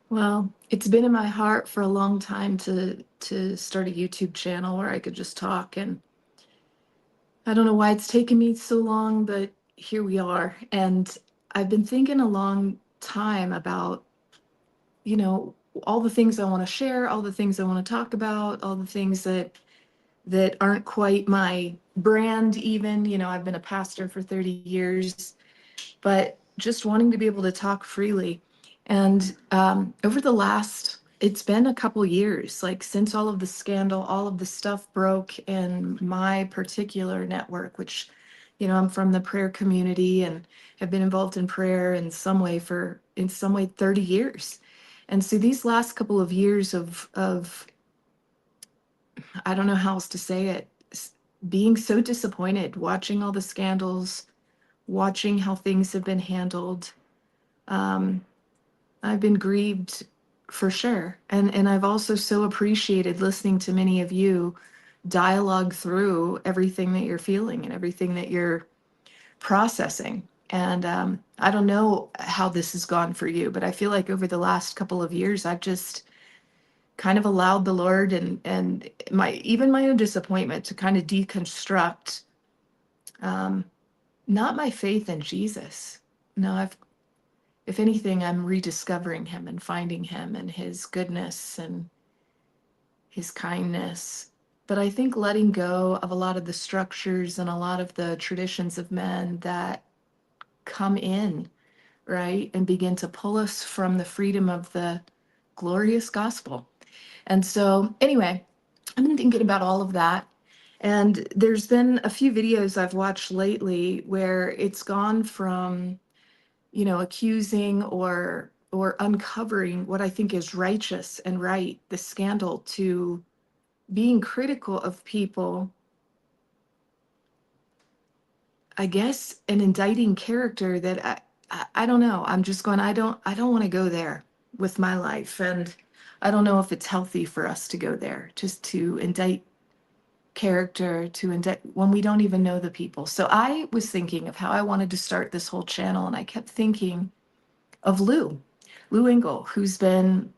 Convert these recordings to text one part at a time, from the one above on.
Well, it's been in my heart for a long time to start a YouTube channel where I could just talk, and I don't know why it's taken me so long, but here we are. And I've been thinking a long time about, you know, all the things I want to share, all the things I want to talk about, all the things that aren't quite my brand even. I've been a pastor for 30 years, but just wanting to be able to talk freely. And over the last, it's been a couple years, like since all of the scandal, all of the stuff broke in my particular network, which, I'm from the prayer community and have been involved in prayer in some way, 30 years. And so these last couple of years of I don't know how else to say it, being so disappointed, watching all the scandals, watching how things have been handled. Um, I've been grieved for sure. And I've also so appreciated listening to many of you dialogue through everything that you're feeling and everything that you're processing. And I don't know how this has gone for you, but I feel like over the last couple of years, I've just kind of allowed the Lord and my own disappointment to kind of deconstruct um, not my faith in Jesus. No, if anything, I'm rediscovering him and finding him and his goodness and his kindness. But I think letting go of a lot of the structures and a lot of the traditions of men that come in, right, and begin to pull us from the freedom of the glorious gospel. And so, anyway, I've been thinking about all of that. And there's been a few videos I've watched lately where it's gone from accusing or uncovering what I think is righteous and right, the scandal, to being critical of people, I guess, and indicting character that I don't know. I'm just going, I don't want to go there with my life. And I don't know if it's healthy for us to go there, just to indict character, to indict when we don't even know the people. So I was thinking of how I wanted to start this whole channel, and I kept thinking of Lou Engle, who's been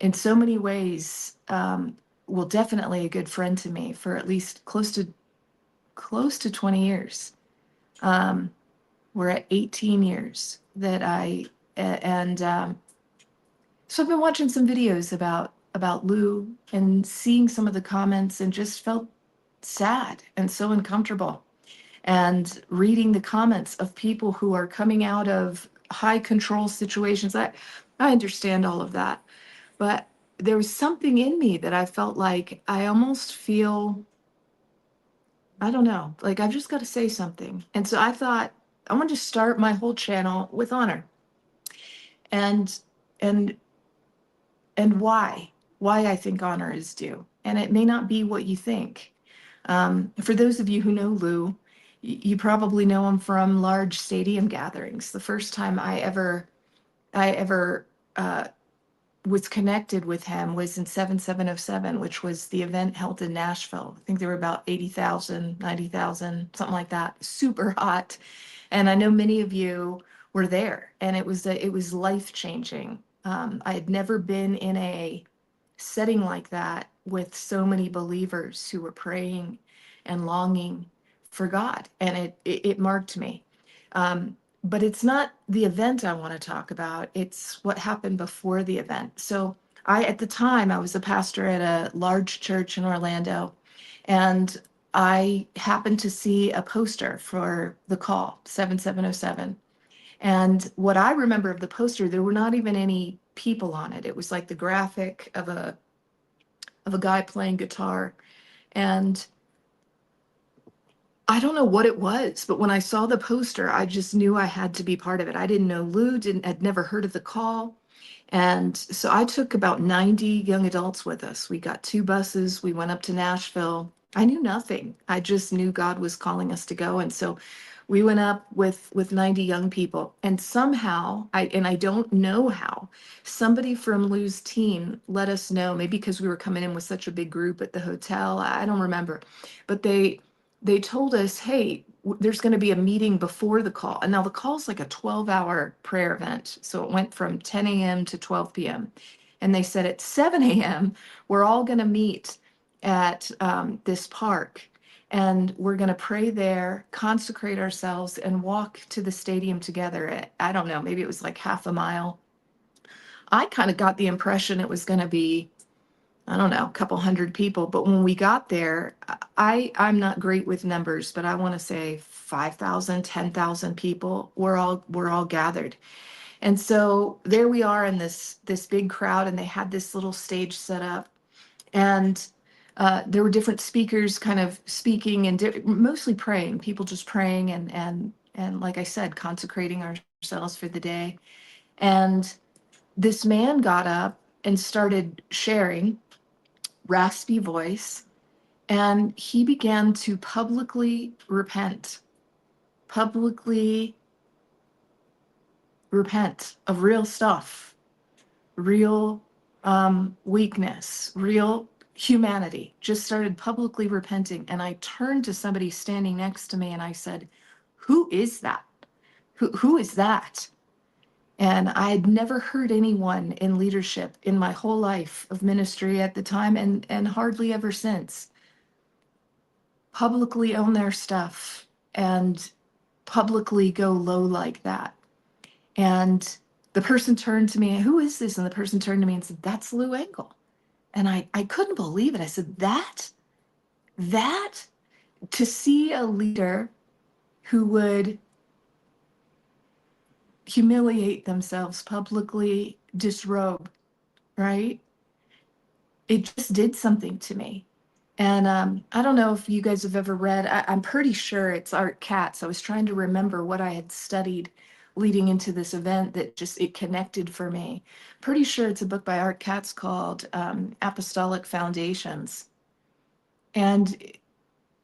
in so many ways, well, definitely a good friend to me for at least close to 20 years. Um, we're at 18 years that and so I've been watching some videos about Lou and seeing some of the comments and just felt sad and so uncomfortable. And reading the comments of people who are coming out of high control situations. I understand all of that. But there was something in me that I felt like I almost feel, I don't know, like I've just got to say something. And so I thought, I want to start my whole channel with honor and and and why I think honor is due. And it may not be what you think. For those of you who know Lou, you probably know him from large stadium gatherings. The first time I ever was connected with him was in 7707, which was the event held in Nashville. I think there were about 80,000, 90,000, something like that. Super hot. And I know many of you were there, and it was life changing. I had never been in a setting like that with so many believers who were praying and longing for God, and it marked me. But it's not the event I want to talk about, it's what happened before the event. So at the time, I was a pastor at a large church in Orlando, and I happened to see a poster for the call 7707. And what I remember of the poster, there were not even any people on it. It was like the graphic of a guy playing guitar. And I don't know what it was, but when I saw the poster, I just knew I had to be part of it. I didn't know Lou, had never heard of the call. And so I took about 90 young adults with us. We got two buses. We went up to Nashville. I knew nothing. I just knew God was calling us to go. And so we went up with 90 young people. And somehow, I don't know how, somebody from Lou's team let us know, maybe because we were coming in with such a big group at the hotel. I don't remember. But they told us, hey, there's going to be a meeting before the call. And now the call is like a 12-hour prayer event. So it went from 10 a.m. to 12 p.m. And they said at 7 a.m., we're all going to meet at this park. And we're going to pray there, consecrate ourselves, and walk to the stadium together. I don't know, maybe it was like half a mile. I kind of got the impression it was going to be, I don't know, a couple hundred people. But when we got there, I'm not great with numbers, but I want to say 5,000, 10,000 people were all gathered. And so there we are in this big crowd, and they had this little stage set up, and there were different speakers kind of speaking and mostly praying, people just praying and like I said, consecrating ourselves for the day. And this man got up and started sharing, raspy voice, and he began to publicly repent of real stuff, real weakness, real humanity, just started publicly repenting. And I turned to somebody standing next to me and I said, who is that? Who is that? And I had never heard anyone in leadership in my whole life of ministry at the time, and hardly ever since, publicly own their stuff and publicly go low like that. And the person turned to me, who is this? And the person turned to me and said, that's Lou Engle. And I couldn't believe it. I said, that, to see a leader who would humiliate themselves publicly, disrobe, right? It just did something to me. And I don't know if you guys have ever read, I'm pretty sure it's Art Katz. I was trying to remember what I had studied leading into this event that just, it connected for me. Pretty sure it's a book by Art Katz called Apostolic Foundations. And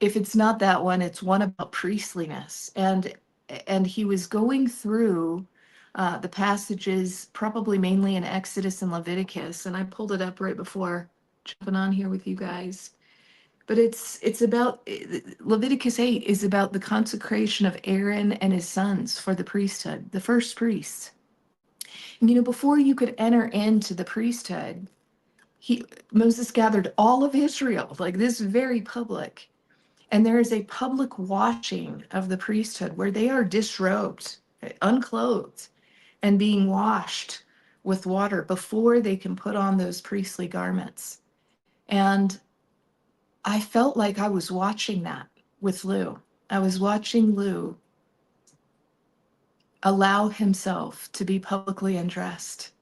if it's not that one, it's one about priestliness. And he was going through the passages, probably mainly in Exodus and Leviticus. And I pulled it up right before jumping on here with you guys. But it's about, Leviticus 8 is about the consecration of Aaron and his sons for the priesthood, the first priests. And, you know, before you could enter into the priesthood, Moses gathered all of Israel, like this, very public. And there is a public washing of the priesthood where they are disrobed, unclothed, and being washed with water before they can put on those priestly garments. And I felt like I was watching that with Lou. I was watching Lou allow himself to be publicly undressed.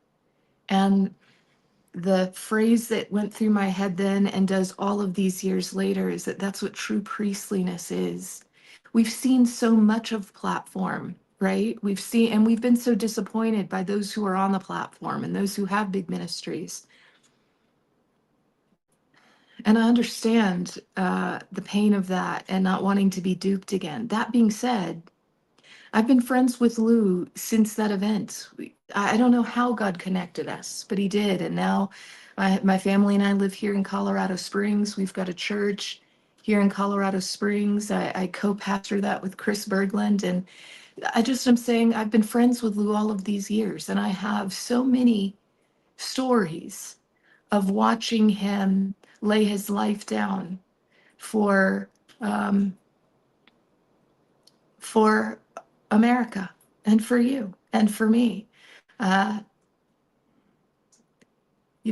And the phrase that went through my head then and does all of these years later is that that's what true priestliness is. We've seen so much of platform, right? We've seen, and we've been so disappointed by those who are on the platform and those who have big ministries. And I understand the pain of that and not wanting to be duped again. That being said, I've been friends with Lou since that event. I don't know how God connected us, but he did. And now my family and I live here in Colorado Springs. We've got a church here in Colorado Springs. I co-pastor that with Chris Berglund. And I'm saying I've been friends with Lou all of these years. And I have so many stories of watching him lay his life down for America and for you and for me. You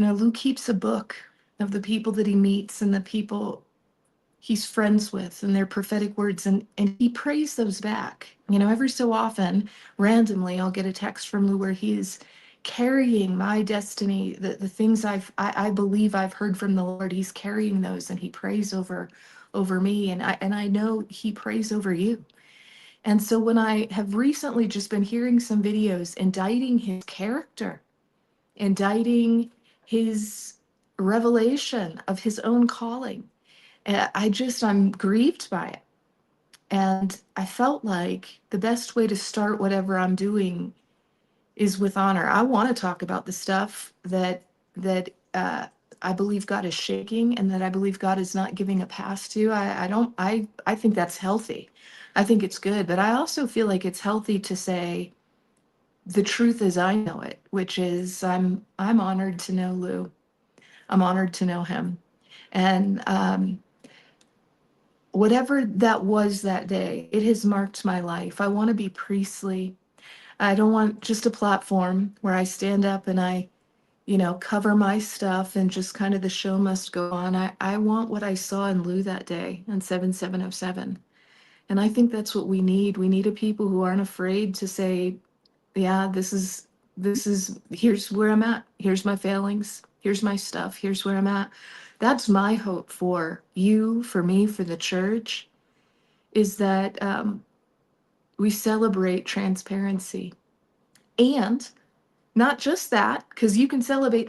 know, Lou keeps a book of the people that he meets and the people he's friends with and their prophetic words, and he prays those back. You know, every so often, randomly, I'll get a text from Lou where he's carrying my destiny, the things I believe I've heard from the Lord. He's carrying those, and he prays over me, and I know he prays over you. And so when I have recently just been hearing some videos indicting his character, indicting his revelation of his own calling, I'm grieved by it. And I felt like the best way to start whatever I'm doing is with honor. I want to talk about the stuff that I believe God is shaking and that I believe God is not giving a pass to. I think that's healthy. I think it's good, but I also feel like it's healthy to say the truth as I know it, which is I'm honored to know Lou. I'm honored to know him. And whatever that was that day, it has marked my life. I want to be priestly. I don't want just a platform where I stand up and I, cover my stuff and just kind of the show must go on. I want what I saw in Lou that day on 7707. And I think that's what we need. We need a people who aren't afraid to say, yeah, here's where I'm at. Here's my failings. Here's my stuff. Here's where I'm at. That's my hope for you, for me, for the church, is that we celebrate transparency. And not just that, because you can celebrate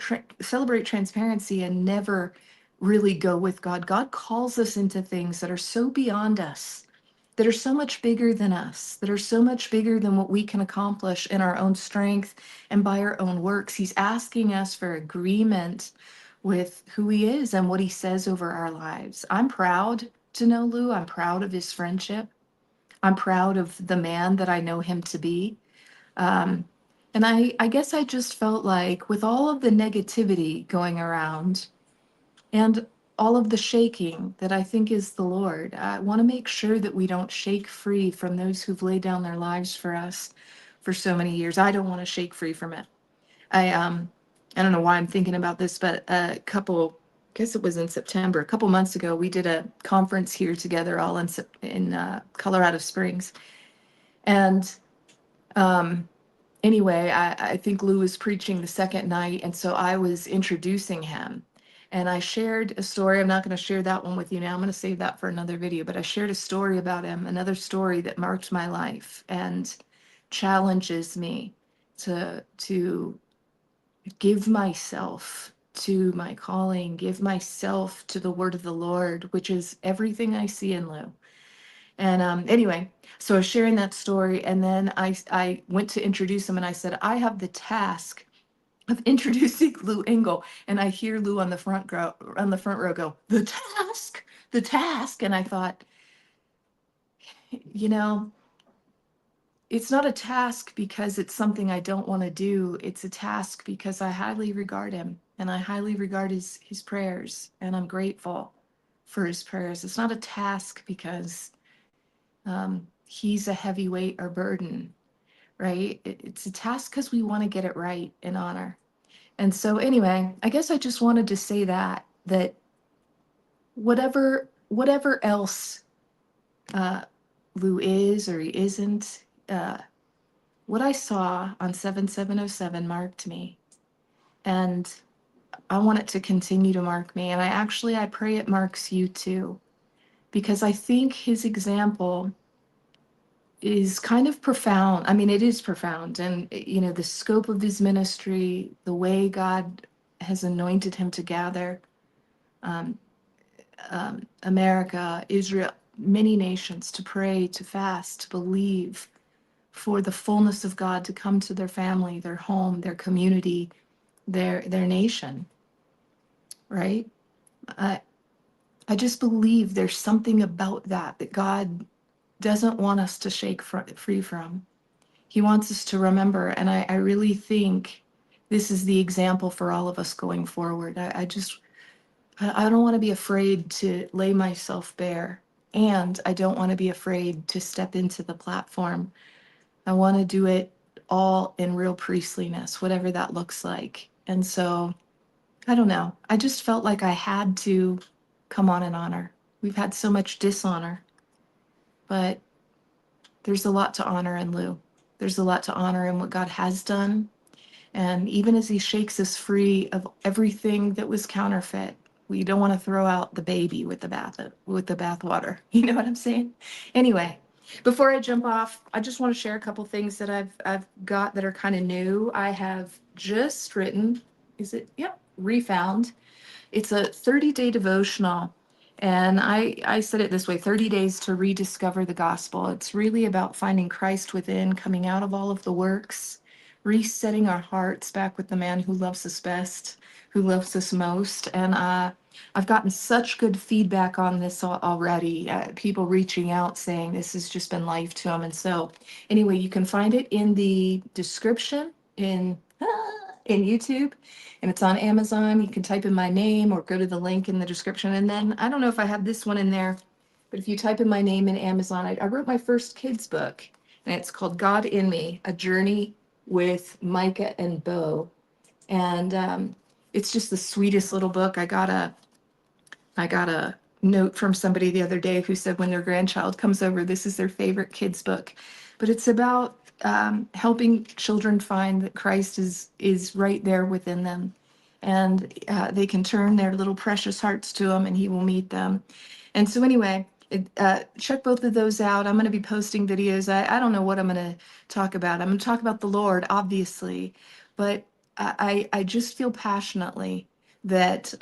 transparency and never really go with God. God calls us into things that are so beyond us, that are so much bigger than us, that are so much bigger than what we can accomplish in our own strength and by our own works. He's asking us for agreement with who he is and what he says over our lives. I'm proud to know Lou. I'm proud of his friendship. I'm proud of the man that I know him to be. Um, and I guess I just felt like with all of the negativity going around and all of the shaking that I think is the Lord, I want to make sure that we don't shake free from those who've laid down their lives for us for so many years. I don't want to shake free from it. I don't know why I'm thinking about this, but I guess it was in September, a couple months ago, we did a conference here together, all in Colorado Springs, and um, anyway, I think Lou was preaching the second night, and so I was introducing him. And I shared a story. I'm not going to share that one with you now. I'm going to save that for another video. But I shared a story about him, another story that marked my life and challenges me to give myself to my calling, give myself to the word of the Lord, which is everything I see in Lou. And anyway, so I was sharing that story, and then I went to introduce him, and I said, I have the task of introducing Lou Engle, and I hear Lou on the front row go, the task, and I thought, you know, it's not a task because it's something I don't want to do. It's a task because I highly regard him, and I highly regard his prayers, and I'm grateful for his prayers. It's not a task because he's a heavyweight or burden, right? It's a task because we want to get it right in honor. And so anyway, I guess I just wanted to say that whatever else uh, Lou is or he isn't, what I saw on 7707 marked me. And I want it to continue to mark me. And I pray it marks you too, because I think his example is kind of profound. I mean, it is profound. And, the scope of his ministry, the way God has anointed him to gather um, America, Israel, many nations to pray, to fast, to believe for the fullness of God to come to their family, their home, their community, their nation, right? I, I just believe there's something about that God doesn't want us to shake free from. He wants us to remember. And I really think this is the example for all of us going forward. I don't want to be afraid to lay myself bare. And I don't want to be afraid to step into the platform. I want to do it all in real priestliness, whatever that looks like. And so, I don't know. I just felt like I had to come on and honor. We've had so much dishonor, but there's a lot to honor in Lou. There's a lot to honor in what God has done. And even as he shakes us free of everything that was counterfeit, we don't want to throw out the baby with the bathwater. You know what I'm saying? Anyway, before I jump off, I just want to share a couple things that I've got that are kind of new. I have just written, is it? Yep, refound. It's a 30-day devotional. And I said it this way, 30 days to rediscover the gospel. It's really about finding Christ within, coming out of all of the works, resetting our hearts back with the man who loves us best, who loves us most. And I've gotten such good feedback on this already. People reaching out saying this has just been life to them. And so, anyway, you can find it in the description in YouTube, and it's on Amazon. You can type in my name or go to the link in the description. And then I don't know if I have this one in there, but if you type in my name in Amazon, I wrote my first kids book, and it's called God in Me: A Journey with Micah and Bo. And it's just the sweetest little book. I got a note from somebody the other day who said when their grandchild comes over, this is their favorite kids book. But it's about helping children find that Christ is right there within them, and they can turn their little precious hearts to Him, and He will meet them. And so anyway, check both of those out. I'm going to be posting videos. I don't know what I'm going to talk about. I'm going to talk about the Lord, obviously, but I just feel passionately that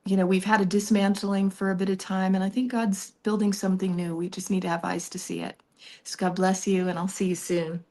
we've had a dismantling for a bit of time, and I think God's building something new. We just need to have eyes to see it. So God bless you, and I'll see you soon.